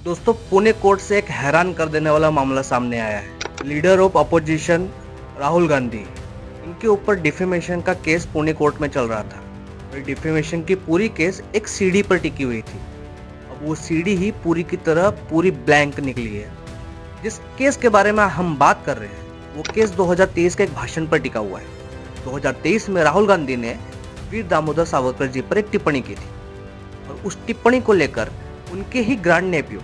दोस्तों, पुणे कोर्ट से एक हैरान कर देने वाला मामला सामने आया है। Leader of opposition Rahul Gandhi, इनके ऊपर डिफेमेशन का केस पुणे कोर्ट में चल रहा था। और डिफेमेशन की पूरी केस एक सीडी पर टिकी हुई थी। अब वो सीडी ही पूरी की तरह पूरी ब्लैंक निकली है। जिस केस के बारे में हम बात कर रहे हैं वो केस 2023 के एक भाषण पर टिका हुआ है। 2023 में राहुल गांधी ने वीर दामोदर सावरकर जी पर एक टिप्पणी की थी और उस टिप्पणी को लेकर उनके ही ग्रैंड नेफ्यू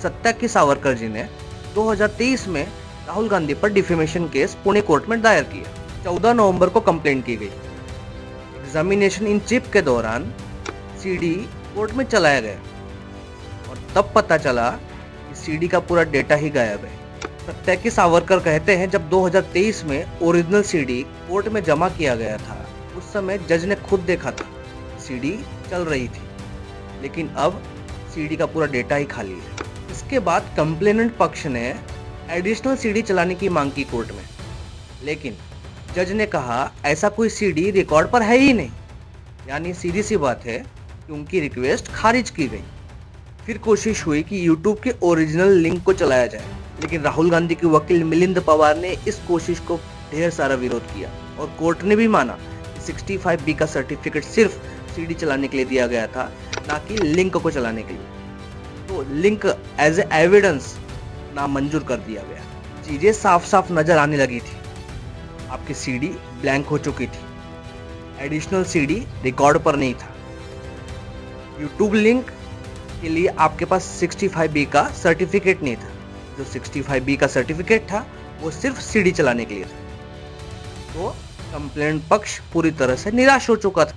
सत्याकी सावरकर जी ने 2023 में राहुल गांधी पर डिफेमेशन केस पुणे कोर्ट में दायर किया। 14 नवंबर को कंप्लेंट की गई। एग्जामिनेशन इन चीफ के दौरान सीडी कोर्ट में चलाया गया और तब पता चला कि सीडी का पूरा डेटा ही गायब है। सत्याकी सावरकर कहते हैं, जब 2023 में ओरिजिनल सीडी कोर्ट में जमा किया गया था उस समय जज ने खुद देखा था सीडी चल रही थी, लेकिन अब सीडी का पूरा डेटा ही खाली है। इसके बाद कंप्लेनेंट पक्ष ने एडिशनल सीडी चलाने की मांग की कोर्ट में, लेकिन जज ने कहा ऐसा कोई सीडी रिकॉर्ड पर है ही नहीं। यानी सीधी सी बात है कि उनकी रिक्वेस्ट खारिज की गई। फिर कोशिश हुई कि यूट्यूब के ओरिजिनल लिंक को चलाया जाए, लेकिन राहुल गांधी के वकील मिलिंद पवार ने इस कोशिश को ढेर सारा विरोध किया और कोर्ट ने भी माना कि 65B का सर्टिफिकेट सिर्फ सीडी चलाने के लिए दिया गया था, ना कि लिंक को चलाने के लिए। तो लिंक एज ए एविडेंस नामंजूर कर दिया गया। चीजें साफ साफ नजर आने लगी थी। आपकी सीडी ब्लैंक हो चुकी थी, एडिशनल सीडी रिकॉर्ड पर नहीं था। यूट्यूब लिंक के लिए आपके पास 65B का सर्टिफिकेट नहीं था। जो 65B का सर्टिफिकेट था वो सिर्फ सीडी चलाने के लिए था। तो कंप्लेंट पक्ष पूरी तरह से निराश हो चुका था।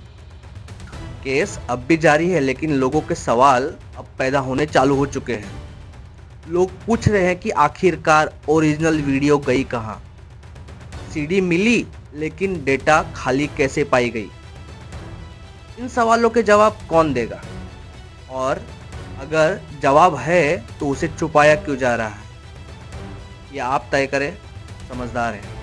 केस अब भी जारी है, लेकिन लोगों के सवाल अब पैदा होने चालू हो चुके हैं। लोग पूछ रहे हैं कि आखिरकार ओरिजिनल वीडियो गई कहां? सीडी मिली लेकिन डेटा खाली कैसे पाई गई? इन सवालों के जवाब कौन देगा? और अगर जवाब है तो उसे छुपाया क्यों जा रहा है? ये आप तय करें, समझदार हैं।